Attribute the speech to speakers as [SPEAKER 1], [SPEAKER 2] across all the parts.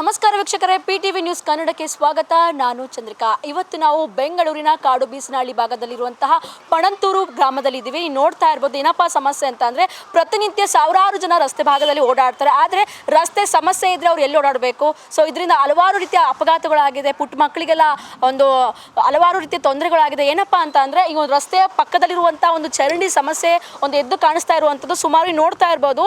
[SPEAKER 1] ನಮಸ್ಕಾರ ವೀಕ್ಷಕರೇ, PTV news ಕನ್ನಡಕ್ಕೆ ಸ್ವಾಗತ. ನಾನು ಚಂದ್ರಿಕಾ. ಇವತ್ತು ನಾವು ಬೆಂಗಳೂರಿನ ಕಾಡು ಬೀಸನಹಳ್ಳಿ ಭಾಗದಲ್ಲಿರುವಂತಹ ಪಣಂತೂರು ಗ್ರಾಮದಲ್ಲಿದ್ದೀವಿ. ನೋಡ್ತಾ ಇರ್ಬೋದು ಏನಪ್ಪಾ ಸಮಸ್ಯೆ ಅಂತ ಅಂದರೆ ಪ್ರತಿನಿತ್ಯ ಸಾವಿರಾರು ಜನ ರಸ್ತೆ ಭಾಗದಲ್ಲಿ ಓಡಾಡ್ತಾರೆ. ಆದರೆ ರಸ್ತೆ ಸಮಸ್ಯೆ ಇದ್ದರೆ ಅವ್ರು ಎಲ್ಲಿ ಓಡಾಡಬೇಕು? ಸೊ ಇದರಿಂದ ಹಲವಾರು ರೀತಿಯ ಅಪಘಾತಗಳಾಗಿದೆ. ಪುಟ್ಟ ಮಕ್ಕಳಿಗೆಲ್ಲ ಒಂದು ಹಲವಾರು ರೀತಿಯ ತೊಂದರೆಗಳಾಗಿದೆ. ಏನಪ್ಪ ಅಂತ ಅಂದರೆ ಈ ಒಂದು ರಸ್ತೆಯ ಪಕ್ಕದಲ್ಲಿರುವಂಥ ಒಂದು ಚರಂಡಿ ಸಮಸ್ಯೆ ಒಂದು ಎದ್ದು ಕಾಣಿಸ್ತಾ ಇರುವಂಥದ್ದು. ಸುಮಾರು ನೋಡ್ತಾ ಇರ್ಬೋದು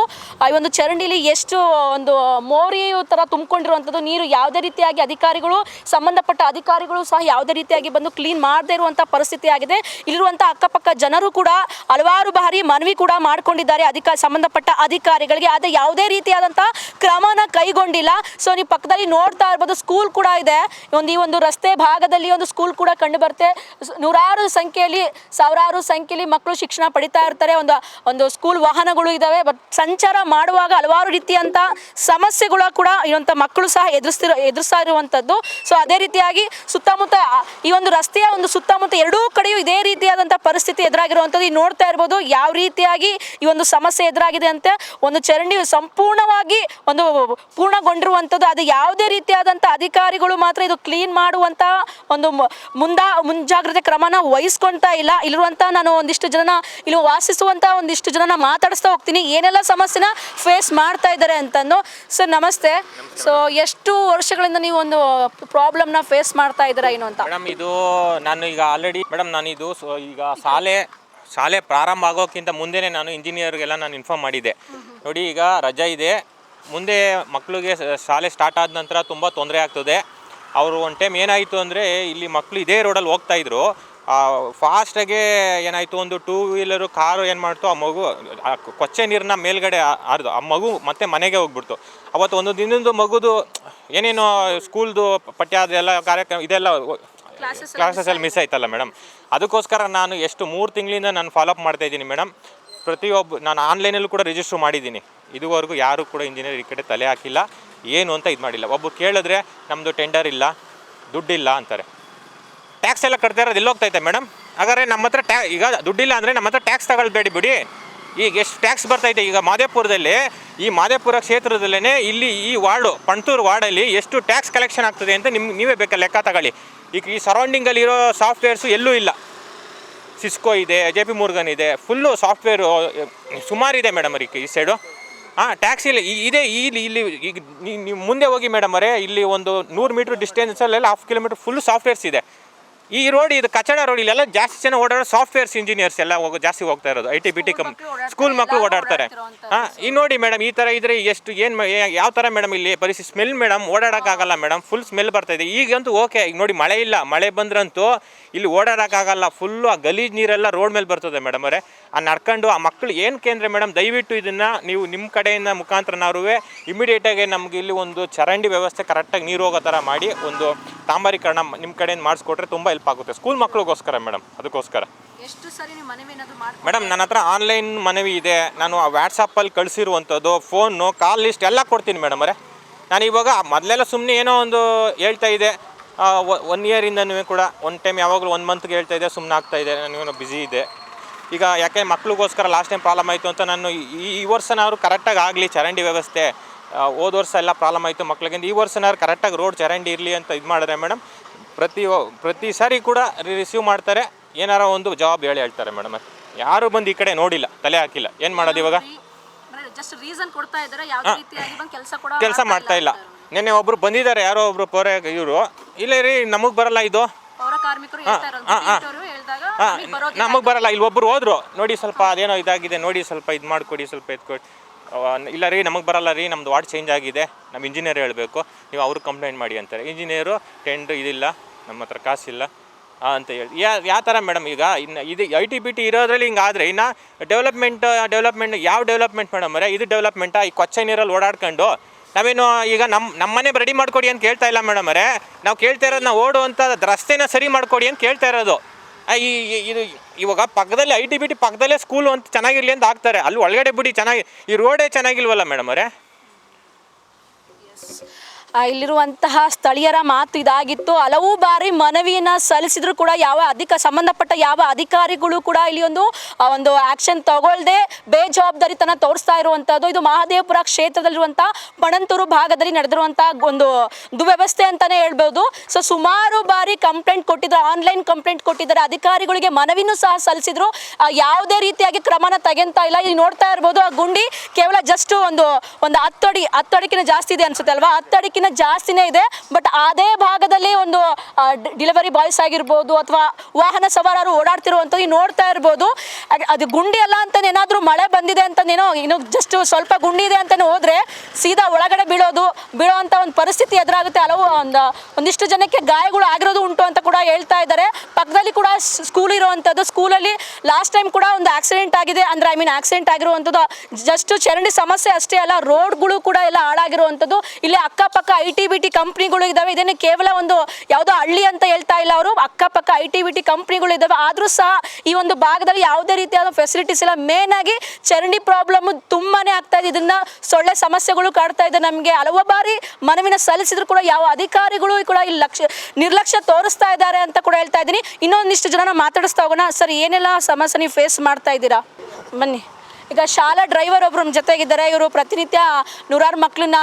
[SPEAKER 1] ಈ ಒಂದು ಚರಂಡಿಲಿ ಎಷ್ಟು ಒಂದು ಮೋರಿ ಥರ ತುಂಬಿಕೊಂಡಿರುವಂಥದ್ದು. ನೀರು ಯಾವುದೇ ರೀತಿಯಾಗಿ ಅಧಿಕಾರಿಗಳು ಸಂಬಂಧಪಟ್ಟ ಅಧಿಕಾರಿಗಳು ಸಹ ಯಾವುದೇ ರೀತಿಯಾಗಿ ಬಂದು ಕ್ಲೀನ್ ಮಾಡದೇ ಇರುವಂಥ ಪರಿಸ್ಥಿತಿ ಆಗಿದೆ. ಇಲ್ಲಿರುವಂಥ ಅಕ್ಕಪಕ್ಕ ಜನರು ಕೂಡ ಹಲವಾರು ಬಾರಿ ಮನವಿ ಕೂಡ ಮಾಡ್ಕೊಂಡಿದ್ದಾರೆ ಸಂಬಂಧಪಟ್ಟ ಅಧಿಕಾರಿಗಳಿಗೆ. ಆದರೆ ಯಾವುದೇ ರೀತಿಯಾದಂಥ ಕ್ರಮನ ಕೈಗೊಂಡಿಲ್ಲ. ಸೊ ನೀವು ಪಕ್ಕದಲ್ಲಿ ನೋಡ್ತಾ ಇರ್ಬೋದು ಸ್ಕೂಲ್ ಕೂಡ ಇದೆ. ಈ ಒಂದು ರಸ್ತೆ ಭಾಗದಲ್ಲಿ ಒಂದು ಸ್ಕೂಲ್ ಕೂಡ ಕಂಡು ಬರುತ್ತೆ. ನೂರಾರು ಸಂಖ್ಯೆಯಲ್ಲಿ ಸಾವಿರಾರು ಸಂಖ್ಯೆಯಲ್ಲಿ ಮಕ್ಕಳು ಶಿಕ್ಷಣ ಪಡಿತಾ ಇರ್ತಾರೆ. ಒಂದು ಸ್ಕೂಲ್ ವಾಹನಗಳು ಇದ್ದಾವೆ. ಬಟ್ ಸಂಚಾರ ಮಾಡುವಾಗ ಹಲವಾರು ರೀತಿಯಂಥ ಸಮಸ್ಯೆಗಳು ಕೂಡ ಇರುವಂಥ ಮಕ್ಕಳು ಸಹ ಎದುರಿಸ್ತಾ ಇರುವಂಥದ್ದು. ಸೊ ಅದೇ ರೀತಿಯಾಗಿ ಸುತ್ತಮುತ್ತ ಈ ಒಂದು ರಸ್ತೆಯ ಒಂದು ಸುತ್ತಮುತ್ತ ಎರಡೂ ಕಡೆಯೂ ಇದೇ ರೀತಿಯಾದಂಥ ಪರಿಸ್ಥಿತಿ ಎದುರಾಗಿರುವಂಥದ್ದು. ಈಗ ನೋಡ್ತಾ ಇರ್ಬೋದು ಯಾವ ರೀತಿಯಾಗಿ ಈ ಒಂದು ಸಮಸ್ಯೆ ಎದುರಾಗಿದೆ ಅಂತ. ಒಂದು ಚರಂಡಿ ಸಂಪೂರ್ಣವಾಗಿ ಒಂದು ಪೂರ್ಣಗೊಂಡಿರುವಂಥದ್ದು. ಅದು ಯಾವುದೇ ರೀತಿಯಾದಂಥ ಅಧಿಕಾರಿಗಳು ಮಾತ್ರ ಇದು ಕ್ಲೀನ್ ಮಾಡುವಂಥ ಒಂದು ಮುಂಜಾಗ್ರತೆ ಕ್ರಮನ ವಹಿಸ್ಕೊಳ್ತಾ ಇಲ್ಲ. ಇಲ್ಲಿರುವಂಥ ನಾನು ಒಂದಿಷ್ಟು ಜನ ಇಲ್ಲಿ ವಾಸಿಸುವಂಥ ಒಂದಿಷ್ಟು ಜನನ ಮಾತಾಡಿಸ್ತಾ ಹೋಗ್ತೀನಿ, ಏನೆಲ್ಲ ಸಮಸ್ಯೆನ ಫೇಸ್ ಮಾಡ್ತಾ ಇದ್ದಾರೆ ಅಂತಂದು. ಸರ್ ನಮಸ್ತೆ. ಸೊ ಎಷ್ಟು ವರ್ಷಗಳಿಂದ ನೀವು ಒಂದು ಪ್ರಾಬ್ಲಮ್ನ ಫೇಸ್ ಮಾಡ್ತಾ ಇದ್ದೀರಾ ಏನು ಅಂತ?
[SPEAKER 2] ಮೇಡಮ್ ಇದು ನಾನು ಈಗ ಆಲ್ರೆಡಿ ಇದು ಈಗ ಶಾಲೆ ಪ್ರಾರಂಭ ಆಗೋಕ್ಕಿಂತ ಮುಂದೆನೇ ನಾನು ಇಂಜಿನಿಯರ್ಗೆಲ್ಲ ನಾನು ಇನ್ಫಾರ್ಮ್ ಮಾಡಿದ್ದೆ. ನೋಡಿ ಈಗ ರಜೆ ಇದೆ, ಮುಂದೆ ಮಕ್ಕಳಿಗೆ ಶಾಲೆ ಸ್ಟಾರ್ಟ್ ಆದ ನಂತರ ತುಂಬ ತೊಂದರೆ ಆಗ್ತದೆ. ಅವರು ಒಂದು ಟೈಮ್ ಏನಾಯಿತು ಅಂದರೆ ಇಲ್ಲಿ ಮಕ್ಕಳು ಇದೇ ರೋಡಲ್ಲಿ ಹೋಗ್ತಾಯಿದ್ರು. ಫಾಸ್ಟಾಗೆ ಏನಾಯಿತು, ಒಂದು 2 ವೀಲರು ಕಾರು ಏನು ಮಾಡ್ತು, ಆ ಮಗು ಕೊಚ್ಚೆ ನೀರನ್ನ ಮೇಲ್ಗಡೆ ಹರಿದು ಆ ಮಗು ಮತ್ತೆ ಮನೆಗೆ ಹೋಗ್ಬಿಡ್ತು. ಅವತ್ತು ಒಂದು ದಿನದ ಮಗುದು ಏನೇನೋ ಸ್ಕೂಲ್ದು ಪಠ್ಯ ಅದೆಲ್ಲ ಕಾರ್ಯಕ್ರಮ ಇದೆಲ್ಲ ಕ್ಲಾಸಸ್ಸಲ್ಲಿ ಮಿಸ್ ಆಯ್ತಲ್ಲ ಮೇಡಮ್. ಅದಕ್ಕೋಸ್ಕರ ನಾನು 3 ತಿಂಗಳಿಂದ ನಾನು ಫಾಲೋಅಪ್ ಮಾಡ್ತಾಯಿದ್ದೀನಿ ಮೇಡಮ್. ನಾನು ಆನ್ಲೈನಲ್ಲೂ ಕೂಡ ರಿಜಿಸ್ಟ್ರ್ ಮಾಡಿದ್ದೀನಿ. ಇದುವರೆಗೂ ಯಾರೂ ಕೂಡ ಇಂಜಿನಿಯರ್ ಈ ಕಡೆ ತಲೆ ಹಾಕಿಲ್ಲ, ಏನು ಅಂತ ಇದು ಮಾಡಿಲ್ಲ. ಒಬ್ಬರು ಕೇಳಿದ್ರೆ ನಮ್ಮದು ಟೆಂಡರ್ ಇಲ್ಲ, ದುಡ್ಡಿಲ್ಲ ಅಂತಾರೆ. ಟ್ಯಾಕ್ಸ್ ಎಲ್ಲ ಕಟ್ತಾ ಇರೋದು ಎಲ್ಲೋಗ್ತೈತೆ ಮೇಡಮ್? ಹಾಗಾದ್ರೆ ನಮ್ಮ ಹತ್ರ ಈಗ ದುಡ್ಡಿಲ್ಲ ಅಂದರೆ ನಮ್ಮ ಹತ್ರ ಟ್ಯಾಕ್ಸ್ ತಗೊಳ್ಬೇಡಿ ಬಿಡಿ. ಈಗ ಎಷ್ಟು ಟ್ಯಾಕ್ಸ್ ಬರ್ತೈತೆ ಈಗ ಮಾದೇಪುರದಲ್ಲಿ, ಈ ಮಾದೇಪುರ ಕ್ಷೇತ್ರದಲ್ಲೇ ಇಲ್ಲಿ ಈ ಪಣಂತೂರು ವಾರ್ಡಲ್ಲಿ ಎಷ್ಟು ಟ್ಯಾಕ್ಸ್ ಕಲೆಕ್ಷನ್ ಆಗ್ತದೆ ಅಂತ ನೀವೇ ಬೇಕಾ ಲೆಕ್ಕ ತಗೊಳ್ಳಿ. ಈಗ ಈ ಸರೌಂಡಿಂಗಲ್ಲಿರೋ ಸಾಫ್ಟ್ವೇರ್ಸು ಎಲ್ಲೂ ಇಲ್ಲ. ಸಿಸ್ಕೋ ಇದೆ, JP Morgan ಇದೆ, ಫುಲ್ಲು ಸಾಫ್ಟ್ವೇರು ಸುಮಾರಿದೆ ಮೇಡಮ್ ಅವ್ರಿಗೆ ಈ ಸೈಡು. ಟ್ಯಾಕ್ಸ್ ಇಲ್ಲ ಇದೆ. ಇಲ್ಲಿ ಈಗ ನೀವು ಮುಂದೆ ಹೋಗಿ ಮೇಡಮ್ ಅವರೇ, ಇಲ್ಲಿ ಒಂದು 100 ಮೀಟ್ರ್ ಡಿಸ್ಟೆನ್ಸಲ್ಲೆಲ್ಲ 1/2 ಕಿಲೋಮೀಟ್ರ್ ಫುಲ್ ಸಾಫ್ಟ್ವೇರ್ಸ್ ಇದೆ. ಈ ರೋಡ್ ಇದು ಕಚಡ ರೋಡ್, ಇಲ್ಲೆಲ್ಲ ಜಾಸ್ತಿ ಜನ ಓಡಾಡೋ ಸಾಫ್ಟ್ವೇರ್ಸ್ ಇಂಜಿನಿಯರ್ಸ್ ಎಲ್ಲ ಜಾಸ್ತಿ ಹೋಗ್ತಾ ಇರೋದು. IT-BT ಸ್ಕೂಲ್ ಮಕ್ಕಳು ಓಡಾಡ್ತಾರೆ. ಈ ನೋಡಿ ಮೇಡಮ್, ಈ ಥರ ಇದ್ರೆ ಯಾವ ಥರ ಮೇಡಮ್ ಇಲ್ಲಿ ಪರಿಸ್ಥಿತಿ? ಸ್ಮೆಲ್ ಮೇಡಮ್, ಓಡಾಡೋಕ್ಕಾಗಲ್ಲ ಮೇಡಮ್, ಫುಲ್ ಸ್ಮೆಲ್ ಬರ್ತಾಯಿದೆ. ಈಗಂತೂ ಓಕೆ, ಈಗ ನೋಡಿ ಮಳೆ ಇಲ್ಲ, ಮಳೆ ಬಂದ್ರಂತೂ ಇಲ್ಲಿ ಓಡಾಡೋಕ್ಕಾಗಲ್ಲ. ಫುಲ್ಲು ಆ ಗಲೀಜು ನೀರೆಲ್ಲ ರೋಡ್ ಮೇಲೆ ಬರ್ತದೆ ಮೇಡಮ್ ಅವರೇ. ನಡ್ಕೊಂಡು ಆ ಮಕ್ಕಳು ಏನಕ್ಕೆ ಅಂದರೆ ಮೇಡಮ್, ದಯವಿಟ್ಟು ಇದನ್ನು ನೀವು ನಿಮ್ಮ ಕಡೆಯಿಂದ ಮುಖಾಂತರನಾರುವೆ ಇಮಿಡಿಯೇಟಾಗಿ ನಮಗೆ ಇಲ್ಲಿ ಒಂದು ಚರಂಡಿ ವ್ಯವಸ್ಥೆ ಕರೆಕ್ಟಾಗಿ ನೀರು ಹೋಗೋ ಥರ ಮಾಡಿ ಒಂದು ತಾಂಬಾರೀಕರಣ ನಿಮ್ಮ ಕಡೆಯಿಂದ ಮಾಡಿಸ್ಕೊಟ್ರೆ ತುಂಬ ಹೆಲ್ಪ್ ಆಗುತ್ತೆ ಸ್ಕೂಲ್ ಮಕ್ಕಳಿಗೋಸ್ಕರ ಮೇಡಮ್. ಅದಕ್ಕೋಸ್ಕರ ಮೇಡಮ್ ನನ್ನ ಹತ್ರ ಆನ್ಲೈನ್ ಮನವಿ ಇದೆ. ನಾನು ವಾಟ್ಸಪ್ಪಲ್ಲಿ ಕಳಿಸಿರುವಂಥದ್ದು ಫೋನು ಕಾಲ್ ಲಿಸ್ಟ್ ಎಲ್ಲ ಕೊಡ್ತೀನಿ ಮೇಡಮ್ ಅವರೇ. ನಾನು ಇವಾಗ ಮೊದಲೆಲ್ಲ ಸುಮ್ಮನೆ ಏನೋ ಒಂದು ಹೇಳ್ತಾ ಇದೆ, 1 ಇಯರಿಂದನೂ ಕೂಡ ಒಂದು ಟೈಮ್ ಯಾವಾಗಲೂ 1 ಮಂತ್ಗೆ ಹೇಳ್ತಾ ಇದೆ, ಸುಮ್ಮನೆ ಆಗ್ತಾಯಿದೆ, ನನಗೇನೋ ಬ್ಯುಸಿ ಇದೆ. ಈಗ ಯಾಕೆ ಮಕ್ಳಿಗೋಸ್ಕರ ಲಾಸ್ಟ್ ಟೈಮ್ ಪ್ರಾಬ್ಲಮ್ ಆಯಿತು ಅಂತ ನಾನು ಈ ವರ್ಷನಾದ್ರು ಕರೆಕ್ಟಾಗಿ ಆಗಲಿ ಚರಂಡಿ ವ್ಯವಸ್ಥೆ. ಹೋದ ವರ್ಷ ಎಲ್ಲ ಪ್ರಾಬ್ಲಮ್ ಆಯಿತು ಮಕ್ಳಿಗೆ, ಈ ವರ್ಷನಾದ್ರು ಕರೆಕ್ಟಾಗಿ ರೋಡ್ ಚರಂಡಿ ಇರಲಿ ಅಂತ ಇದು ಮಾಡಿದ್ರೆ ಮೇಡಮ್ ಪ್ರತಿ ಸಾರಿ ಕೂಡ ರಿಸೀವ್ ಮಾಡ್ತಾರೆ. ಏನಾರ ಒಂದು ಜವಾಬ್ ಹೇಳ್ತಾರೆ ಮೇಡಮ್. ಯಾರು ಬಂದು ಈ ಕಡೆ ನೋಡಿಲ್ಲ, ತಲೆ ಹಾಕಿಲ್ಲ. ಏನು ಮಾಡೋದು ಇವಾಗ? ಕೆಲಸ ಮಾಡ್ತಾ ಇಲ್ಲ. ನೆನ್ನೆ ಒಬ್ಬರು ಬಂದಿದ್ದಾರೆ, ಯಾರೋ ಒಬ್ಬರು ಇವರು ಇಲ್ಲ ರೀ ನಮಗೆ ಬರಲ್ಲ ಇದು, ನಮಗೆ ಬರಲ್ಲ. ಇಲ್ಲಿ ಒಬ್ಬರು ಹೋದ್ರು, ನೋಡಿ ಸ್ವಲ್ಪ ಅದೇನೋ ಇದಾಗಿದೆ, ನೋಡಿ ಸ್ವಲ್ಪ ಇದು ಮಾಡಿಕೊಡಿ, ಸ್ವಲ್ಪ ಎತ್ಕೊಡಿ. ಇಲ್ಲ ರೀ ನಮಗೆ ಬರಲ್ಲ ರೀ, ನಮ್ಮದು ವಾರ್ಡ್ ಚೇಂಜ್ ಆಗಿದೆ, ನಮ್ಮ ಇಂಜಿನಿಯರ್ ಹೇಳಬೇಕು, ನೀವು ಅವ್ರಿಗೆ ಕಂಪ್ಲೇಂಟ್ ಮಾಡಿ ಅಂತಾರೆ. ಇಂಜಿನಿಯರು ಟೆಂಡ್ರ್ ಇದಿಲ್ಲ, ನಮ್ಮ ಹತ್ರ ಕಾಸಿಲ್ಲ ಅಂತ ಹೇಳಿ. ಯಾವ ಥರ ಮೇಡಮ್? ಈಗ ಇದು IT-BT ಇರೋದ್ರಲ್ಲಿ ಹಿಂಗಾದರೆ ಇನ್ನು ಡೆವಲಪ್ಮೆಂಟ್ ಯಾವ ಡೆವಲಪ್ಮೆಂಟ್ ಮೇಡಮ್ ಅವರೇ? ಇದು ಡೆವಲಪ್ಮೆಂಟಾ? ಈ ಕೊಚ್ಚೆ ನೀರಲ್ಲಿ ಓಡಾಡ್ಕೊಂಡು ನಾವೇನು ಈಗ ನಮ್ಮ ಮನೆ ರೆಡಿ ಮಾಡಿಕೊಡಿ ಅಂತ ಕೇಳ್ತಾ ಇಲ್ಲ ಮೇಡಮ್ ಅವರೇ. ನಾವು ಕೇಳ್ತಾ ಇರೋದು ನಾವು ಓಡುವಂಥ ರಸ್ತೆನ ಸರಿ ಮಾಡಿಕೊಡಿ ಅಂತ ಕೇಳ್ತಾ ಇರೋದು. ಇದು ಇವಾಗ ಪಕ್ಕದಲ್ಲಿ IT-BT ಪಕ್ಕದಲ್ಲೇ ಸ್ಕೂಲು ಅಂತ ಚೆನ್ನಾಗಿರಲಿ ಅಂತ ಆಗ್ತಾರೆ, ಅಲ್ಲಿ ಒಳಗಡೆ ಬಿಡಿ ಚೆನ್ನಾಗಿ ಈ ರೋಡೇ ಚೆನ್ನಾಗಿಲ್ವಲ್ಲ ಮೇಡಮ್ ಅವರೇ?
[SPEAKER 1] ಇಲ್ಲಿರುವಂತಹ ಸ್ಥಳೀಯರ ಮಾತು ಇದಾಗಿತ್ತು. ಹಲವು ಬಾರಿ ಮನವಿಯನ್ನು ಸಲ್ಲಿಸಿದ್ರು ಕೂಡ ಸಂಬಂಧಪಟ್ಟ ಯಾವ ಅಧಿಕಾರಿಗಳು ಕೂಡ ಇಲ್ಲಿ ಒಂದು ಆಕ್ಷನ್ ತಗೊಳ್ಳದೆ ಬೇಜವಾಬ್ದಾರಿತನ ತೋರಿಸ್ತಾ ಇರುವಂಥದ್ದು. ಇದು ಮಹದೇವಪುರ ಕ್ಷೇತ್ರದಲ್ಲಿರುವಂಥ ಪಣಂತೂರು ಭಾಗದಲ್ಲಿ ನಡೆದಿರುವಂತಹ ಒಂದು ದುವ್ಯವಸ್ಥೆ ಅಂತಾನೆ ಹೇಳ್ಬೋದು. ಸೊ ಸುಮಾರು ಬಾರಿ ಕಂಪ್ಲೇಂಟ್ ಕೊಟ್ಟಿದ್ದಾರೆ, ಆನ್ಲೈನ್ ಕಂಪ್ಲೇಂಟ್ ಕೊಟ್ಟಿದ್ದಾರೆ, ಅಧಿಕಾರಿಗಳಿಗೆ ಮನವಿನೂ ಸಹ ಸಲ್ಲಿಸಿದ್ರು. ಯಾವುದೇ ರೀತಿಯಾಗಿ ಕ್ರಮನ ತೆಗೆಂತಾ ಇಲ್ಲ. ಇಲ್ಲಿ ನೋಡ್ತಾ ಇರ್ಬೋದು, ಆ ಗುಂಡಿ ಕೇವಲ ಜಸ್ಟ್ ಒಂದು 10 ಅಡಿಕಿನ ಜಾಸ್ತಿ ಇದೆ ಅನ್ಸುತ್ತೆ ಅಲ್ವಾ, 10 ಅಡಿಕಿನ ಜಾಸ್ತಿನೇ ಇದೆ. ಬಟ್ ಅದೇ ಭಾಗದಲ್ಲಿ ಒಂದು ಡೆಲಿವರಿ ಬಾಯ್ಸ್ ಆಗಿರ್ಬೋದು ಅಥವಾ ವಾಹನ ಸವಾರರು ಓಡಾಡ್ತಿರುವಂಥದ್ದು ನೋಡ್ತಾ ಇರ್ಬೋದು. ಅದು ಗುಂಡಿ ಅಲ್ಲ ಅಂತ ಏನಾದರೂ ಮಳೆ ಬಂದಿದೆ ಅಂತ ಇನ್ನು ಜಸ್ಟ್ ಸ್ವಲ್ಪ ಗುಂಡಿ ಇದೆ ಅಂತಾನೆ ಹೋದ್ರೆ ಸೀದಾ ಒಳಗಡೆ ಬೀಳೋ ಅಂತ ಒಂದು ಪರಿಸ್ಥಿತಿ ಎದುರಾಗುತ್ತೆ. ಒಂದಿಷ್ಟು ಜನಕ್ಕೆ ಗಾಯಗಳು ಆಗಿರೋದು ಉಂಟು ಅಂತ ಕೂಡ ಹೇಳ್ತಾ ಇದ್ದಾರೆ. ಪಕ್ಕದಲ್ಲಿ ಕೂಡ ಸ್ಕೂಲ್ ಇರುವಂಥದ್ದು, ಸ್ಕೂಲಲ್ಲಿ ಲಾಸ್ಟ್ ಟೈಮ್ ಕೂಡ ಒಂದು ಆಕ್ಸಿಡೆಂಟ್ ಆಗಿದೆ. ಅಂದ್ರೆ ಆಕ್ಸಿಡೆಂಟ್ ಆಗಿರುವಂಥದ್ದು ಜಸ್ಟ್ ಚರಂಡಿ ಸಮಸ್ಯೆ ಅಷ್ಟೇ ಅಲ್ಲ, ರೋಡ್ಗಳು ಕೂಡ ಎಲ್ಲ ಹಾಳಾಗಿರುವಂಥದ್ದು. ಇಲ್ಲಿ ಅಕ್ಕಪಕ್ಕ IT-BT ಕಂಪ್ನಿಗಳು ಇದಾವೆ. ಇದನ್ನು ಕೇವಲ ಒಂದು ಯಾವುದೋ ಹಳ್ಳಿ ಅಂತ ಹೇಳ್ತಾ ಇಲ್ಲ ಅವರು, ಅಕ್ಕಪಕ್ಕ IT-BT ಕಂಪ್ನಿಗಳು ಇದಾವೆ. ಆದ್ರೂ ಸಹ ಈ ಒಂದು ಭಾಗದಲ್ಲಿ ಯಾವುದೇ ರೀತಿಯಾದ ಫೆಸಿಲಿಟೀಸ್ ಇಲ್ಲ. ಮೇನ್ ಆಗಿ ಚರಂಡಿ ಪ್ರಾಬ್ಲಮ್ ತುಂಬಾನೇ ಆಗ್ತಾ ಇದೆ. ಇದನ್ನ ಸೊಳ್ಳೆ ಸಮಸ್ಯೆಗಳು ಕಾಡ್ತಾ ಇದೆ. ನಮಗೆ ಹಲವು ಬಾರಿ ಮನವಿನ ಸಲ್ಲಿಸಿದ್ರು ಕೂಡ ಯಾವ ಅಧಿಕಾರಿಗಳು ಕೂಡ ಇಲ್ಲಿ ನಿರ್ಲಕ್ಷ್ಯ ತೋರಿಸ್ತಾ ಇದ್ದಾರೆ ಅಂತ ಕೂಡ ಹೇಳ್ತಾ ಇದ್ದೀನಿ. ಇನ್ನೊಂದಿಷ್ಟು ಜನ ಮಾತಾಡಿಸ್ತಾ ಹೋಗೋಣ. ಸರ್, ಏನೆಲ್ಲ ಸಮಸ್ಯೆ ನೀವು ಫೇಸ್ ಮಾಡ್ತಾ ಇದ್ದೀರಾ? ಬನ್ನಿ. ಈಗ ಶಾಲಾ ಡ್ರೈವರ್ ಒಬ್ರು ನಮ್ಮ ಜೊತೆಗಿದ್ದಾರೆ. ಇವರು ಪ್ರತಿನಿತ್ಯ ನೂರಾರು ಮಕ್ಕಳನ್ನ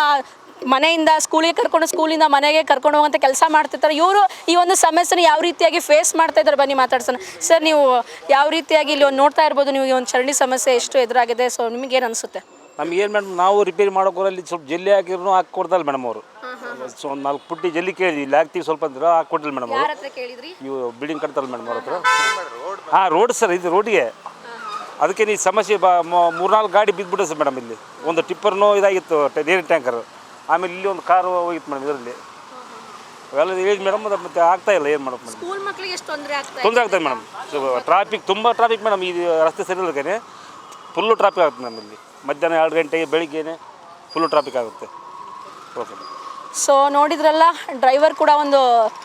[SPEAKER 1] ಮನೆಯಿಂದ ಸ್ಕೂಲಿಗೆ ಕರ್ಕೊಂಡು, ಸ್ಕೂಲಿಂದ ಮನೆಗೆ ಕರ್ಕೊಂಡು ಹೋಗುವಂಥ ಕೆಲಸ ಮಾಡ್ತಿರ್ತಾರೆ. ಇವರು ಈ ಒಂದು ಸಮಸ್ಯೆನ ಯಾವ ರೀತಿಯಾಗಿ ಫೇಸ್ ಮಾಡ್ತಾ ಇದ್ದಾರೆ ಬನ್ನಿ ಮಾತಾಡ್ಸೋಣ. ಸರ್, ನೀವು ಯಾವ ರೀತಿಯಾಗಿ ಇಲ್ಲಿ ನೋಡ್ತಾ ಇರ್ಬೋದು, ನೀವು ಈ ಒಂದು ಚರಂಡಿ ಸಮಸ್ಯೆ ಎಷ್ಟು ಎದುರಾಗಿದೆ, ಸೊ ನಿಮಗೇನು ಅನಿಸುತ್ತೆ?
[SPEAKER 3] ನಮ್ಗೇನು ಮೇಡಮ್, ನಾವು ರಿಪೇರಿ ಮಾಡೋರಲ್ಲಿ ಸ್ವಲ್ಪ ಜಲ್ಲಿ ಹಾಕಿದ್ರು ಹಾಕಿ ಕೊಡ್ತಲ್ಲ ಮೇಡಮ್ ಅವರು. ಒಂದು 4 ಪುಟ್ಟಿ ಜಲ್ಲಿ ಕೇಳಿದ್ವಿ, ಇಲ್ಲಿ ಹಾಕ್ತೀವಿ ಸ್ವಲ್ಪ ಅಂದ್ರೆ ಹಾಕಿ ಕೊಟ್ಟಿಲ್ಲ ಮೇಡಮ್ ಅವರು. ಇವು ಬಿಲ್ಡಿಂಗ್ ಕಟ್ತಾರಲ್ಲ ಮೇಡಮ್ ಅವ್ರ ಹತ್ರ. ರೋಡ್ ಸರ್, ಇದು ರೋಡಿಗೆ. ಅದಕ್ಕೆ ಈ ಸಮಸ್ಯೆ 3-4 ಗಾಡಿ ಬಿದ್ದುಬಿಟ್ಟೆ ಸರ್ ಮೇಡಮ್. ಇಲ್ಲಿ ಒಂದು ಟಿಪ್ಪರ್ನೋ ಇದಾಗಿತ್ತು, ನೀರಿನ ಟ್ಯಾಂಕರ್. ಆಮೇಲೆ ಇಲ್ಲಿ ಒಂದು ಕಾರು ಹೋಗಿತ್ತು ಮೇಡಮ್ ಇದರಲ್ಲಿ. ಅವೆಲ್ಲ ಹೇಳಿ ಮೇಡಮ್, ಮತ್ತೆ ಆಗ್ತಾ ಇಲ್ಲ. ಏನು ಮಾಡೋದು ಮೇಡಮ್, ತೊಂದರೆ ಆಗ್ತದೆ ಮೇಡಮ್. ಟ್ರಾಫಿಕ್ ತುಂಬ ಟ್ರಾಫಿಕ್ ಮೇಡಮ್. ಈ ರಸ್ತೆ ಸರಿ ಇಲ್ಲದೇ ಫುಲ್ಲು ಟ್ರಾಫಿಕ್ ಆಗುತ್ತೆ ಮೇಡಮ್. ಇಲ್ಲಿ ಮಧ್ಯಾಹ್ನ 2 ಗಂಟೆಗೆ ಬೆಳಿಗ್ಗೆನೆ ಫುಲ್ಲು ಟ್ರಾಫಿಕ್ ಆಗುತ್ತೆ. ಓಕೆ.
[SPEAKER 1] ಸೊ ನೋಡಿದ್ರಲ್ಲ, ಡ್ರೈವರ್ ಕೂಡ ಒಂದು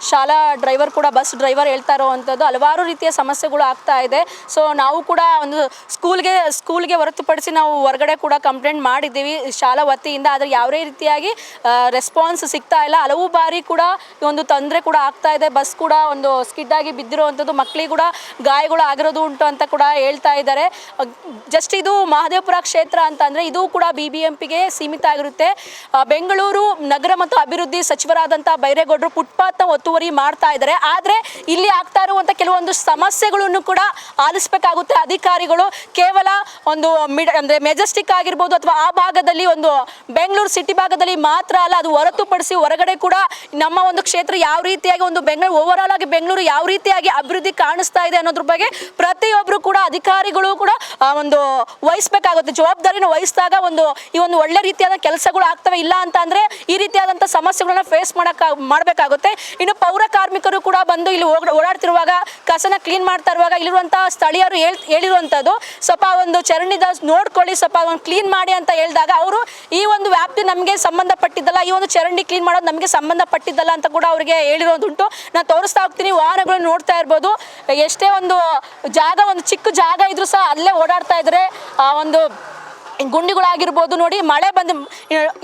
[SPEAKER 1] ಶಾಲಾ ಡ್ರೈವರ್ ಕೂಡ, ಬಸ್ ಡ್ರೈವರ್ ಹೇಳ್ತಾ ಇರೋವಂಥದ್ದು ಹಲವಾರು ರೀತಿಯ ಸಮಸ್ಯೆಗಳು ಆಗ್ತಾ ಇದೆ. ಸೊ ನಾವು ಕೂಡ ಒಂದು ಸ್ಕೂಲ್ಗೆ ಹೊರತುಪಡಿಸಿ ನಾವು ಹೊರಗಡೆ ಕೂಡ ಕಂಪ್ಲೇಂಟ್ ಮಾಡಿದ್ದೀವಿ ಶಾಲಾ ವತಿಯಿಂದ. ಆದರೆ ಯಾವುದೇ ರೀತಿಯಾಗಿ ರೆಸ್ಪಾನ್ಸ್ ಸಿಗ್ತಾ ಇಲ್ಲ. ಹಲವು ಬಾರಿ ಕೂಡ ಈ ಒಂದು ತೊಂದರೆ ಕೂಡ ಆಗ್ತಾ ಇದೆ. ಬಸ್ ಕೂಡ ಒಂದು ಸ್ಕಿಡ್ ಆಗಿ ಬಿದ್ದಿರುವಂಥದ್ದು, ಮಕ್ಕಳಿಗೆ ಕೂಡ ಗಾಯಗಳು ಆಗಿರೋದು ಉಂಟು ಅಂತ ಕೂಡ ಹೇಳ್ತಾ ಇದ್ದಾರೆ. ಜಸ್ಟ್ ಇದು ಮಹದೇವಪುರ ಕ್ಷೇತ್ರ ಅಂತ ಅಂದರೆ ಇದು ಕೂಡ BBMPಗೆ ಸೀಮಿತ ಆಗಿರುತ್ತೆ. ಬೆಂಗಳೂರು ನಗರ ಮತ್ತು ಅಭಿವೃದ್ಧಿ ಸಚಿವರಾದಂಥ ಬೈರೇಗೌಡರು ಫುಟ್ಪಾತ್ನ ಒತ್ತುವರಿ ಮಾಡ್ತಾ ಇದ್ದಾರೆ. ಆದರೆ ಇಲ್ಲಿ ಆಗ್ತಾ ಇರುವಂಥ ಕೆಲವೊಂದು ಸಮಸ್ಯೆಗಳನ್ನು ಕೂಡ ಆಲಿಸಬೇಕಾಗುತ್ತೆ ಅಧಿಕಾರಿಗಳು. ಕೇವಲ ಒಂದು ಅಂದರೆ ಮೆಜೆಸ್ಟಿಕ್ ಆಗಿರ್ಬೋದು ಅಥವಾ ಆ ಭಾಗದಲ್ಲಿ ಒಂದು ಬೆಂಗಳೂರು ಸಿಟಿ ಭಾಗದಲ್ಲಿ ಮಾತ್ರ ಅಲ್ಲ, ಅದು ಹೊರತುಪಡಿಸಿ ಹೊರಗಡೆ ಕೂಡ ನಮ್ಮ ಒಂದು ಕ್ಷೇತ್ರ ಯಾವ ರೀತಿಯಾಗಿ ಒಂದು ಓವರ್ ಆಲ್ ಆಗಿ ಬೆಂಗಳೂರು ಯಾವ ರೀತಿಯಾಗಿ ಅಭಿವೃದ್ಧಿ ಕಾಣಿಸ್ತಾ ಇದೆ ಅನ್ನೋದ್ರ ಬಗ್ಗೆ ಪ್ರತಿಯೊಬ್ಬರು ಕೂಡ ಅಧಿಕಾರಿಗಳು ಕೂಡ ಒಂದು ವಹಿಸಬೇಕಾಗುತ್ತೆ. ಜವಾಬ್ದಾರಿನ ವಹಿಸಿದಾಗ ಈ ಒಂದು ಒಳ್ಳೆ ರೀತಿಯಾದ ಕೆಲಸಗಳು ಆಗ್ತವೆ. ಇಲ್ಲ ಅಂತ ಅಂದರೆ ಈ ರೀತಿಯಾದಂಥ ಸಮಸ್ಯೆಗಳನ್ನ ಫೇಸ್ ಮಾಡಬೇಕಾಗುತ್ತೆ. ಇನ್ನು ಪೌರ ಕಾರ್ಮಿಕರು ಕೂಡ ಬಂದು ಇಲ್ಲಿ ಓಡಾಡ್ತಿರುವಾಗ, ಕಸನ ಕ್ಲೀನ್ ಮಾಡ್ತಾ ಇರುವಾಗ ಇಲ್ಲಿರುವಂತಹ ಸ್ಥಳೀಯರು ಹೇಳಿರುವಂಥದ್ದು, ಸ್ವಲ್ಪ ಒಂದು ಚರಂಡಿದ ನೋಡ್ಕೊಳ್ಳಿ, ಸ್ವಲ್ಪ ಒಂದು ಕ್ಲೀನ್ ಮಾಡಿ ಅಂತ ಹೇಳಿದಾಗ ಅವರು ಈ ಒಂದು ವ್ಯಾಪ್ತಿ ನಮಗೆ ಸಂಬಂಧಪಟ್ಟಿದ್ದಲ್ಲ, ಈ ಒಂದು ಚರಂಡಿ ಕ್ಲೀನ್ ಮಾಡೋದು ನಮಗೆ ಸಂಬಂಧಪಟ್ಟಿದ್ದಲ್ಲ ಅಂತ ಕೂಡ ಅವರಿಗೆ ಹೇಳಿರೋದುಂಟು. ನಾನು ತೋರಿಸ್ತಾ ಹೋಗ್ತೀನಿ. ವಾಹನಗಳನ್ನು ನೋಡ್ತಾ ಇರ್ಬೋದು, ಎಷ್ಟೇ ಒಂದು ಚಿಕ್ಕ ಜಾಗ ಇದ್ರೂ ಸಹ ಅಲ್ಲೇ ಓಡಾಡ್ತಾ ಇದ್ದಾರೆ. ಒಂದು ಗುಂಡಿಗಳಾಗಿರ್ಬೋದು ನೋಡಿ, ಮಳೆ ಬಂದು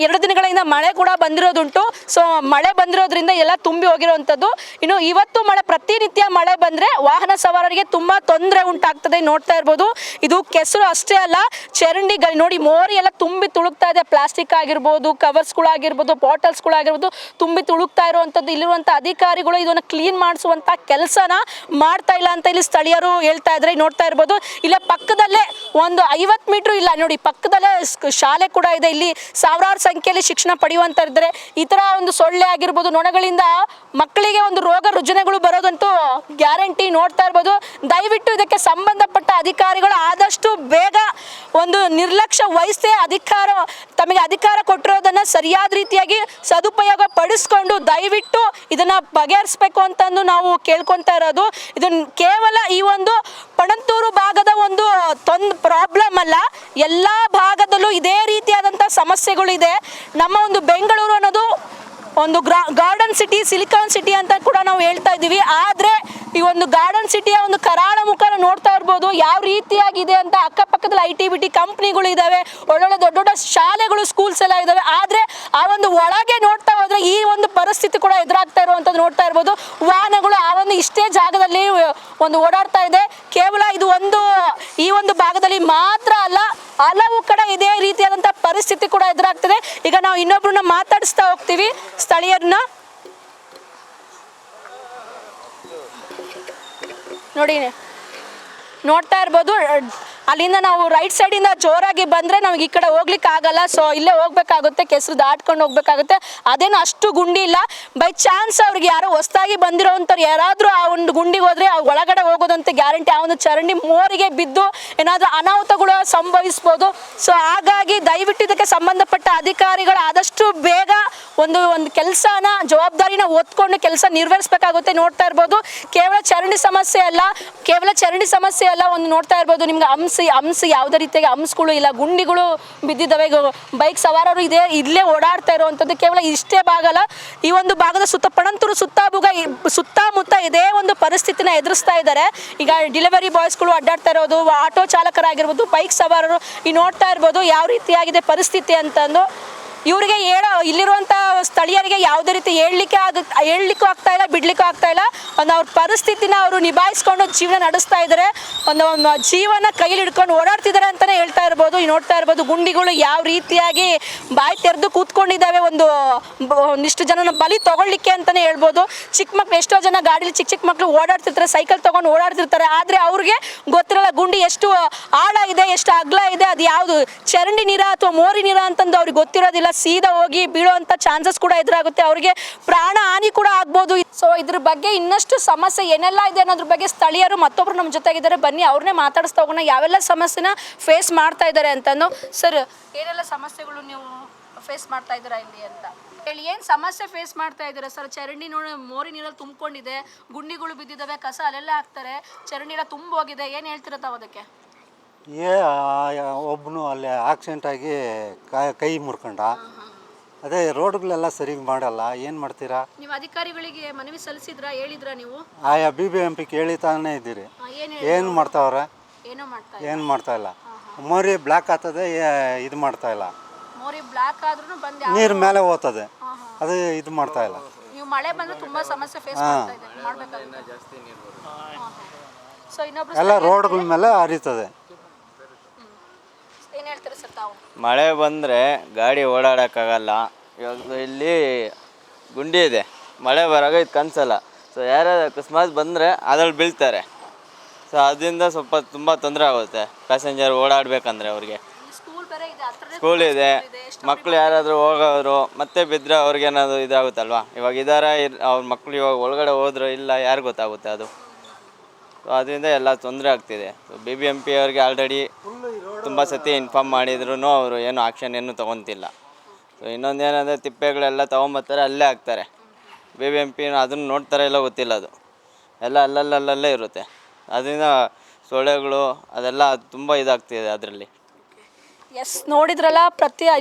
[SPEAKER 1] 2 ದಿನಗಳಿಂದ ಮಳೆ ಕೂಡ ಬಂದಿರೋದುಂಟು. ಸೊ ಮಳೆ ಬಂದಿರೋದ್ರಿಂದ ಎಲ್ಲ ತುಂಬಿ ಹೋಗಿರೋವಂಥದ್ದು. ಇನ್ನು ಇವತ್ತು ಪ್ರತಿನಿತ್ಯ ಮಳೆ ಬಂದರೆ ವಾಹನ ಸವಾರರಿಗೆ ತುಂಬ ತೊಂದರೆ ಉಂಟಾಗ್ತದೆ. ನೋಡ್ತಾ ಇರ್ಬೋದು, ಇದು ಕೆಸರು ಅಷ್ಟೇ ಅಲ್ಲ, ಚರಂಡಿಗಳು ನೋಡಿ, ಮೋರಿ ಎಲ್ಲ ತುಂಬಿ ತುಳುಕ್ತಾ ಇದೆ. ಪ್ಲಾಸ್ಟಿಕ್ ಆಗಿರ್ಬೋದು, ಕವರ್ಸ್ಗಳಾಗಿರ್ಬೋದು, ಬಾಟಲ್ಸ್ಗಳಾಗಿರ್ಬೋದು ತುಂಬಿ ತುಳುಕ್ತಾ ಇರುವಂಥದ್ದು. ಇಲ್ಲಿರುವಂಥ ಅಧಿಕಾರಿಗಳು ಇದನ್ನು ಕ್ಲೀನ್ ಮಾಡಿಸುವಂಥ ಕೆಲಸನ ಮಾಡ್ತಾ ಇಲ್ಲ ಅಂತ ಇಲ್ಲಿ ಸ್ಥಳೀಯರು ಹೇಳ್ತಾ ಇದ್ದಾರೆ. ನೋಡ್ತಾ ಇರ್ಬೋದು, ಇಲ್ಲೇ ಪಕ್ಕದಲ್ಲೇ ಒಂದು 50 ಮೀಟ್ರ್ ಇಲ್ಲ ನೋಡಿ, ಪಕ್ಕದಲ್ಲೇ ಶಾಲೆ ಕೂಡ ಇದೆ. ಇಲ್ಲಿ ಸಾವಿರಾರು ಸಂಖ್ಯೆಯಲ್ಲಿ ಶಿಕ್ಷಣ ಪಡೆಯುವಂತ ಇದ್ದಾರೆ. ಈ ತರ ಒಂದು ಸೊಳ್ಳೆ ಆಗಿರ್ಬೋದು, ನೊಣಗಳಿಂದ ಮಕ್ಕಳಿಗೆ ಒಂದು ರೋಗ ರುಜಿನಗಳು ಬರೋದಂತೂ ಗ್ಯಾರಂಟಿ. ನೋಡ್ತಾ ಇರ್ಬೋದು, ದಯವಿಟ್ಟು ಇದಕ್ಕೆ ಸಂಬಂಧಪಟ್ಟ ಅಧಿಕಾರಿಗಳು ಆದಷ್ಟು ಬೇಗ ಒಂದು ನಿರ್ಲಕ್ಷ್ಯ ವಹಿಸಿ ತಮಗೆ ಅಧಿಕಾರ ಕೊಟ್ಟಿರೋದನ್ನ ಸರಿಯಾದ ರೀತಿಯಾಗಿ ಸದುಪಯೋಗ ಪಡಿಸ್ಕೊಂಡು ದಯವಿಟ್ಟು ಇದನ್ನ ಬಗೆಹರಿಸಬೇಕು ಅಂತಂದು ನಾವು ಕೇಳ್ಕೊತಾ ಇರೋದು. ಇದನ್ನ ಕೇವಲ ಈ ಒಂದು ಪಣಂತೂರು ಭಾಗದ ಒಂದು ಪ್ರಾಬ್ಲಮ್ ಅಲ್ಲ, ಎಲ್ಲ ಭಾಗದಲ್ಲೂ ಇದೇ ರೀತಿಯಾದಂಥ ಸಮಸ್ಯೆಗಳಿದೆ. ನಮ್ಮ ಒಂದು ಬೆಂಗಳೂರು ಅನ್ನೋದು ಒಂದು ಗಾರ್ಡನ್ ಸಿಟಿ, ಸಿಲಿಕಾನ್ ಸಿಟಿ ಅಂತ ಕೂಡ ನಾವು ಹೇಳ್ತಾ ಇದ್ದೀವಿ. ಆದರೆ ಈ ಒಂದು ಗಾರ್ಡನ್ ಸಿಟಿಯ ಒಂದು ಕರಾಳ ಮುಖನ ನೋಡ್ತಾ ಇರ್ಬೋದು ಯಾವ ರೀತಿಯಾಗಿದೆ ಅಂತ. ಅಕ್ಕಪಕ್ಕದಲ್ಲಿ IT-BT ಕಂಪ್ನಿಗಳು ಇದ್ದಾವೆ, ಒಳ್ಳೊಳ್ಳೆ ದೊಡ್ಡ ದೊಡ್ಡ ಶಾಲೆಗಳು, ಸ್ಕೂಲ್ಸ್ ಎಲ್ಲ ಇದ್ದಾವೆ. ಆದರೆ ಆ ಒಂದು ಒಳಗೆ ನೋಡ್ತಾ ಹೋದ್ರೆ ಈ ಪರಿಸ್ಥಿತಿ ಕೂಡ ಎದುರಾಗ್ತಾ ಇರುವಂಥದ್ದು ನೋಡ್ತಾ ಇರ್ಬೋದು. ವಾಹನಗಳು ಆ ಒಂದು ಇಷ್ಟೇ ಜಾಗದಲ್ಲಿ ಒಂದು ಓಡಾಡ್ತಾ ಇದೆ. ಕೇವಲ ಇದು ಈ ಒಂದು ಭಾಗದಲ್ಲಿ ಮಾತ್ರ ಅಲ್ಲ, ಹಲವು ಕಡೆ ಇದೇ ರೀತಿಯಾದಂಥ ಪರಿಸ್ಥಿತಿ ಕೂಡ ಎದುರಾಗ್ತದೆ. ಈಗ ನಾವು ಇನ್ನೊಬ್ರನ್ನ ಮಾತಾಡಿಸ್ತಾ ಹೋಗ್ತೀವಿ ಸ್ಥಳೀಯರನ್ನ. ನೋಡಿ ನೋಡ್ತಾ ಇರ್ಬೋದು, ಅಲ್ಲಿಂದ ನಾವು ರೈಟ್ ಸೈಡಿಂದ ಜೋರಾಗಿ ಬಂದರೆ ನಮಗೆ ಈ ಕಡೆ ಹೋಗ್ಲಿಕ್ಕೆ ಆಗಲ್ಲ. ಸೊ ಇಲ್ಲೇ ಹೋಗ್ಬೇಕಾಗುತ್ತೆ, ಕೆಸರು ದಾಟ್ಕೊಂಡು ಹೋಗ್ಬೇಕಾಗುತ್ತೆ. ಅದೇನು ಅಷ್ಟು ಗುಂಡಿ ಇಲ್ಲ. ಬೈ ಚಾನ್ಸ್ ಅವ್ರಿಗೆ ಯಾರೋ ಹೊಸ್ದಾಗಿ ಬಂದಿರೋವಂಥವ್ರು ಯಾರಾದರೂ ಆ ಒಂದು ಗುಂಡಿಗೆ ಹೋದರೆ ಒಳಗಡೆ ಹೋಗೋದಂತ ಗ್ಯಾರಂಟಿ. ಆ ಒಂದು ಚರಂಡಿ ಮೋರಿಗೆ ಬಿದ್ದು ಏನಾದರೂ ಅನಾಹುತಗಳು ಸಂಭವಿಸ್ಬೋದು. ಸೊ ಹಾಗಾಗಿ ದಯವಿಟ್ಟು ಇದಕ್ಕೆ ಸಂಬಂಧಪಟ್ಟ ಅಧಿಕಾರಿಗಳು ಆದಷ್ಟು ಬೇಗ ಒಂದು ಕೆಲಸನ ಜವಾಬ್ದಾರಿನ ಹೊತ್ಕೊಂಡು ಕೆಲಸ ನಿರ್ವಹಿಸಬೇಕಾಗುತ್ತೆ. ನೋಡ್ತಾ ಇರ್ಬೋದು, ಕೇವಲ ಚರಂಡಿ ಸಮಸ್ಯೆ ಅಲ್ಲ, ಒಂದು ನೋಡ್ತಾ ಇರ್ಬೋದು ನಿಮ್ಗೆ ಹಂಸ ಯಾವುದೇ ರೀತಿಯಾಗಿ ಹಂಸಗಳು ಇಲ್ಲ, ಗುಂಡಿಗಳು ಬಿದ್ದಿದ್ದಾವೆ. ಬೈಕ್ ಸವಾರರು ಇಲ್ಲೇ ಓಡಾಡ್ತಾ ಇರುವಂಥದ್ದು. ಕೇವಲ ಇಷ್ಟೇ ಭಾಗ ಅಲ್ಲ, ಈ ಒಂದು ಭಾಗದ ಪಣಂತೂರು ಸುತ್ತಮುತ್ತ ಇದೇ ಒಂದು ಪರಿಸ್ಥಿತಿನ ಎದುರಿಸ್ತಾ ಇದ್ದಾರೆ. ಈಗ ಡೆಲಿವರಿ ಬಾಯ್ಸ್ಗಳು ಅಡ್ಡಾಡ್ತಾ ಇರೋದು, ಆಟೋ ಚಾಲಕರಾಗಿರ್ಬೋದು, ಬೈಕ್ ಸವಾರರು, ಈ ನೋಡ್ತಾ ಇರ್ಬೋದು ಯಾವ ರೀತಿಯಾಗಿದೆ ಪರಿಸ್ಥಿತಿ ಅಂತಂದು. ಇವರಿಗೆ ಇಲ್ಲಿರುವಂಥ ಸ್ಥಳೀಯರಿಗೆ ಯಾವುದೇ ರೀತಿ ಹೇಳಲಿಕ್ಕೂ ಆಗ್ತಾ ಇಲ್ಲ, ಬಿಡ್ಲಿಕ್ಕೂ ಆಗ್ತಾ ಇಲ್ಲ. ಅವ್ರ ಪರಿಸ್ಥಿತಿನ ಅವರು ನಿಭಾಯಿಸ್ಕೊಂಡು ಜೀವನ ನಡೆಸ್ತಾ ಇದ್ದಾರೆ. ಒಂದು ಜೀವನ ಕೈಲಿ ಹಿಡ್ಕೊಂಡು ಓಡಾಡ್ತಿದ್ದಾರೆ ಅಂತಲೇ ಹೇಳ್ತಾ ಇರ್ಬೋದು. ನೋಡ್ತಾ ಇರ್ಬೋದು ಗುಂಡಿಗಳು ಯಾವ ರೀತಿಯಾಗಿ ಬಾಯಿ ತೆರೆದು ಕೂತ್ಕೊಂಡಿದ್ದಾವೆ. ಒಂದಿಷ್ಟು ಜನನ ಬಲಿ ತಗೊಳ್ಳಿಕ್ಕೆ ಅಂತಲೇ ಹೇಳ್ಬೋದು. ಚಿಕ್ಕ ಮಕ್ಳು ಎಷ್ಟೋ ಜನ ಗಾಡೀಲಿ ಚಿಕ್ಕ ಮಕ್ಕಳು ಓಡಾಡ್ತಿರ್ತಾರೆ, ಸೈಕಲ್ ತೊಗೊಂಡು ಓಡಾಡ್ತಿರ್ತಾರೆ. ಆದರೆ ಅವ್ರಿಗೆ ಗೊತ್ತಿರಲ್ಲ ಗುಂಡಿ ಎಷ್ಟು ಆಳ ಇದೆ, ಎಷ್ಟು ಅಗಲ ಇದೆ, ಅದು ಯಾವುದು ಚರಂಡಿ ನೀರ ಅಥವಾ ಮೋರಿ ನೀರ ಅಂತಂದು ಅವ್ರಿಗೆ ಗೊತ್ತಿರೋದಿಲ್ಲ. ಸೀದಾ ಹೋಗಿ ಬೀಳುವಂಥ ಚಾನ್ಸಸ್ ಕೂಡ ಎದುರಾಗುತ್ತೆ, ಅವರಿಗೆ ಪ್ರಾಣ ಹಾನಿ ಕೂಡ ಆಗ್ಬೋದು. ಸೊ ಇದ್ರ ಬಗ್ಗೆ ಇನ್ನಷ್ಟು ಸಮಸ್ಯೆ ಏನೆಲ್ಲ ಇದೆ ಅನ್ನೋದ್ರ ಬಗ್ಗೆ ಸ್ಥಳೀಯರು ಮತ್ತೊಬ್ರು ನಮ್ಮ ಜೊತೆಗಿದ್ದಾರೆ. ಬನ್ನಿ ಅವ್ರನ್ನೇ ಮಾತಾಡಿಸ್ತಾ ಹೋಗೋಣ ಯಾವೆಲ್ಲ ಸಮಸ್ಯೆನ ಫೇಸ್ ಮಾಡ್ತಾ ಇದ್ದಾರೆ ಅಂತಂದು. ಸರ್, ಏನೆಲ್ಲ ಸಮಸ್ಯೆಗಳು ನೀವು ಫೇಸ್ ಮಾಡ್ತಾ ಇದ್ದೀರಾ ಇಲ್ಲಿ ಅಂತ ಹೇಳಿ, ಏನು ಸಮಸ್ಯೆ ಫೇಸ್ ಮಾಡ್ತಾ ಇದ್ದೀರಾ ಸರ್? ಚರಂಡಿ ಮೋರಿ ನೀರಲ್ಲಿ ತುಂಬಿಕೊಂಡಿದೆ, ಗುಂಡಿಗಳು ಬಿದ್ದಿದ್ದಾವೆ, ಕಸ ಅಲ್ಲೆಲ್ಲ ಹಾಕ್ತಾರೆ, ಚರಂಡಿ ಎಲ್ಲ ತುಂಬ ಹೋಗಿದೆ. ಏನು ಹೇಳ್ತೀರ ತಾವು ಅದಕ್ಕೆ?
[SPEAKER 4] ಒಬ್ಬನು ಅಲ್ಲಿ ಆಕ್ಸಿಡೆಂಟ್ ಆಗಿ ಕೈ ಮುರ್ಕೊಂಡ. ಅದೇ ರೋಡ್ಗಳೆಲ್ಲ ಸರಿಗೆ ಮಾಡಲ್ಲ, ಏನು ಮಾಡ್ತೀರಾ?
[SPEAKER 1] ನೀವು ಅಧಿಕಾರಿಗಳಿಗೆ ಮನವಿ ಸಲ್ಲಿಸಿದ್ರಾ, ಹೇಳಿದ್ರಾ ನೀವು?
[SPEAKER 4] ಆಯಾ BBMP ಕೇಳಿತಾನೆ ಇದ್ದೀರಿ, ಏನು ಮಾಡ್ತಾವ್ರೆ? ಏನು ಮಾಡ್ತಾ ಇಲ್ಲ. ಮೋರಿ ಬ್ಲಾಕ್ ಆಗ್ತದೆ, ಇದು ಮಾಡ್ತಾ ಇಲ್ಲ.
[SPEAKER 1] ಮೋರಿ ಬ್ಲಾಕ್ ಆದ್ರೂ ಬಂದು
[SPEAKER 4] ನೀರು ಮೇಲೆ ಹೋಗ್ತದೆ, ಅದು ಇದು ಮಾಡ್ತಾ ಇಲ್ಲ.
[SPEAKER 1] ನೀವು ಮಳೆ ಬಂದ್ರೆ ತುಂಬಾ ಸಮಸ್ಯೆ ಫೇಸ್ ಮಾಡ್ತಾ ಇದ್ದೀರಿ, ಮಾಡಬೇಕಾಗುತ್ತೆ. ಸೊ ಇನ್ನೊಬ್ರು
[SPEAKER 4] ಎಲ್ಲ ರೋಡ್ಗಳ ಮೇಲೆ ಹರಿತದೆ.
[SPEAKER 1] ಏನು ಹೇಳ್ತೀರಾ ಸರ್ ತಾವು?
[SPEAKER 5] ಮಳೆ ಬಂದರೆ ಗಾಡಿ ಓಡಾಡೋಕ್ಕಾಗಲ್ಲ. ಇವಾಗ ಇಲ್ಲಿ ಗುಂಡಿ ಇದೆ, ಮಳೆ ಬರಾಗ ಇದು ಕನ್ಸಲ್ಲ. ಸೊ ಯಾರ್ಯಾರು ಅಕಸ್ಮಾತ್ ಬಂದರೆ ಅದ್ರಲ್ಲಿ ಬೀಳ್ತಾರೆ. ಸೊ ಅದರಿಂದ ಸ್ವಲ್ಪ ತುಂಬ ತೊಂದರೆ ಆಗುತ್ತೆ ಪ್ಯಾಸೆಂಜರ್ ಓಡಾಡಬೇಕಂದ್ರೆ. ಅವ್ರಿಗೆ ಸ್ಕೂಲ್ ಇದೆ, ಮಕ್ಕಳು ಯಾರಾದರೂ ಹೋಗೋರು ಮತ್ತೆ ಬಿದ್ದರೆ ಅವ್ರಿಗೇನಾದ್ರು ಇದಾಗುತ್ತಲ್ವ. ಇವಾಗ ಅವ್ರ ಮಕ್ಕಳು ಇವಾಗ ಒಳಗಡೆ ಹೋದ್ರು ಇಲ್ಲ, ಯಾರು ಗೊತ್ತಾಗುತ್ತೆ ಅದು. ಸೊ ಅದರಿಂದ ಎಲ್ಲ ತೊಂದರೆ ಆಗ್ತಿದೆ. ಸೊ BBMP ಅವ್ರಿಗೆ ಆಲ್ರೆಡಿ ತುಂಬ ಸತಿ ಇನ್ಫಾರ್ಮ್ ಮಾಡಿದ್ರು ಅವರು ಏನು ಆ್ಯಕ್ಷನ್ ಏನು ತೊಗೊತಿಲ್ಲ. ಸೊ ಇನ್ನೊಂದೇನೆಂದರೆ ತಿಪ್ಪೆಗಳೆಲ್ಲ ತೊಗೊಂಬರ್ತಾರೆ, ಅಲ್ಲೇ ಹಾಕ್ತಾರೆ. BBMP ಅದನ್ನು ನೋಡ್ತಾರೆ ಇಲ್ಲ ಗೊತ್ತಿಲ್ಲ, ಅದು ಎಲ್ಲ ಅಲ್ಲಲ್ಲೇ ಇರುತ್ತೆ. ಅದರಿಂದ ಸೊಳ್ಳೆಗಳು ಅದೆಲ್ಲ ತುಂಬ ಇದಾಗ್ತಿದೆ ಅದರಲ್ಲಿ.
[SPEAKER 1] ಎಸ್, ನೋಡಿದ್ರಲ್ಲ,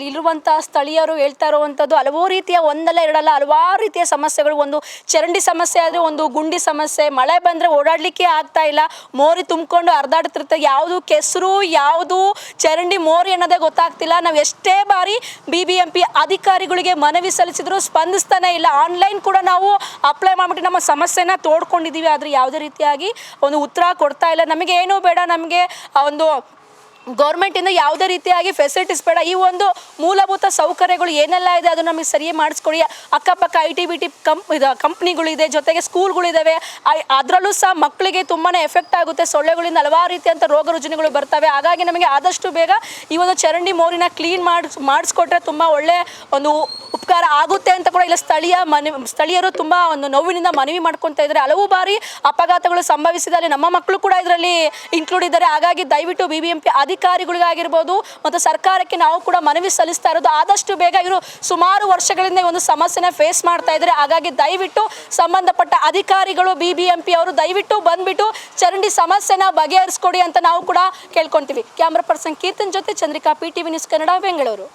[SPEAKER 1] ಇಲ್ಲಿರುವಂಥ ಸ್ಥಳೀಯರು ಹೇಳ್ತಾ ಇರುವಂಥದ್ದು ಹಲವು ರೀತಿಯ ಒಂದಲ್ಲ ಎರಡಲ್ಲ ಹಲವಾರು ರೀತಿಯ ಸಮಸ್ಯೆಗಳು. ಒಂದು ಚರಂಡಿ ಸಮಸ್ಯೆ ಆದರೆ ಒಂದು ಗುಂಡಿ ಸಮಸ್ಯೆ. ಮಳೆ ಬಂದರೆ ಓಡಾಡಲಿಕ್ಕೆ ಆಗ್ತಾ ಇಲ್ಲ, ಮೋರಿ ತುಂಬಿಕೊಂಡು ಹರಿದಾಡ್ತಿರುತ್ತೆ. ಯಾವುದು ಕೆಸರು ಯಾವುದು ಚರಂಡಿ ಮೋರಿ ಅನ್ನೋದೇ ಗೊತ್ತಾಗ್ತಿಲ್ಲ. ನಾವು ಎಷ್ಟೇ ಬಾರಿ BBMP ಅಧಿಕಾರಿಗಳಿಗೆ ಮನವಿ ಸಲ್ಲಿಸಿದ್ರು ಸ್ಪಂದಿಸ್ತಾನೆ ಇಲ್ಲ. ಆನ್ಲೈನ್ ಕೂಡ ನಾವು ಅಪ್ಲೈ ಮಾಡಿಬಿಟ್ಟು ನಮ್ಮ ಸಮಸ್ಯೆನ ತೋಡ್ಕೊಂಡಿದ್ದೀವಿ, ಆದರೆ ಯಾವುದೇ ರೀತಿಯಾಗಿ ಒಂದು ಉತ್ತರ ಕೊಡ್ತಾ ಇಲ್ಲ. ನಮಗೆ ಏನೂ ಬೇಡ, ನಮಗೆ ಒಂದು ಗೌರ್ಮೆಂಟಿಂದ ಯಾವುದೇ ರೀತಿಯಾಗಿ ಫೆಸಿಲಿಟೀಸ್ ಬೇಡ, ಈ ಒಂದು ಮೂಲಭೂತ ಸೌಕರ್ಯಗಳು ಏನೆಲ್ಲ ಇದೆ ಅದು ನಮಗೆ ಸರಿಯೇ ಮಾಡಿಸ್ಕೊಡಿ. ಅಕ್ಕಪಕ್ಕ IT-BT ಕಂಪ್ನಿಗಳಿದೆ, ಜೊತೆಗೆ ಸ್ಕೂಲ್ಗಳಿದ್ದಾವೆ. ಅದರಲ್ಲೂ ಸಹ ಮಕ್ಕಳಿಗೆ ತುಂಬಾ ಎಫೆಕ್ಟ್ ಆಗುತ್ತೆ. ಸೊಳ್ಳೆಗಳಿಂದ ಹಲವಾರು ರೀತಿಯಂಥ ರೋಗ ರುಜಿನಗಳು ಬರ್ತವೆ. ಹಾಗಾಗಿ ನಮಗೆ ಆದಷ್ಟು ಬೇಗ ಈ ಒಂದು ಚರಂಡಿ ಮೋರಿನ ಕ್ಲೀನ್ ಮಾಡಿಸ್ಕೊಟ್ರೆ ತುಂಬ ಒಳ್ಳೆ ಒಂದು ಉಪಕಾರ ಆಗುತ್ತೆ ಅಂತ ಕೂಡ ಇಲ್ಲ ಸ್ಥಳೀಯರು ತುಂಬ ಒಂದು ನೋವಿನಿಂದ ಮನವಿ ಮಾಡ್ಕೊತಾ ಇದ್ದಾರೆ. ಹಲವು ಬಾರಿ ಅಪಘಾತಗಳು ಸಂಭವಿಸಿದರೆ ನಮ್ಮ ಮಕ್ಕಳು ಕೂಡ ಇದರಲ್ಲಿ ಇನ್ಕ್ಲೂಡ್ ಇದ್ದಾರೆ. ಹಾಗಾಗಿ ದಯವಿಟ್ಟು BBMP ಅಧಿಕಾರಿಗಳಿಗಾಗಿರ್ಬೋದು ಮತ್ತು ಸರ್ಕಾರಕ್ಕೆ ನಾವು ಕೂಡ ಮನವಿ ಸಲ್ಲಿಸ್ತಾ ಇರೋದು, ಆದಷ್ಟು ಬೇಗ ಇವರು ಸುಮಾರು ವರ್ಷಗಳಿಂದ ಒಂದು ಸಮಸ್ಯೆನ ಫೇಸ್ ಮಾಡ್ತಾ ಇದ್ದಾರೆ. ಹಾಗಾಗಿ ದಯವಿಟ್ಟು ಸಂಬಂಧಪಟ್ಟ ಅಧಿಕಾರಿಗಳು BBMP ಅವರು ದಯವಿಟ್ಟು ಬಂದ್ಬಿಟ್ಟು ಚರಂಡಿ ಸಮಸ್ಯೆನ ಬಗೆಹರಿಸ್ಕೊಡಿ ಅಂತ ನಾವು ಕೂಡ ಕೇಳ್ಕೊತೀವಿ. ಕ್ಯಾಮ್ರಾ ಪರ್ಸನ್ ಕೀರ್ತನ್ ಜೊತೆ ಚಂದ್ರಿಕಾ, PTV ನ್ಯೂಸ್ ಕನ್ನಡ, ಬೆಂಗಳೂರು.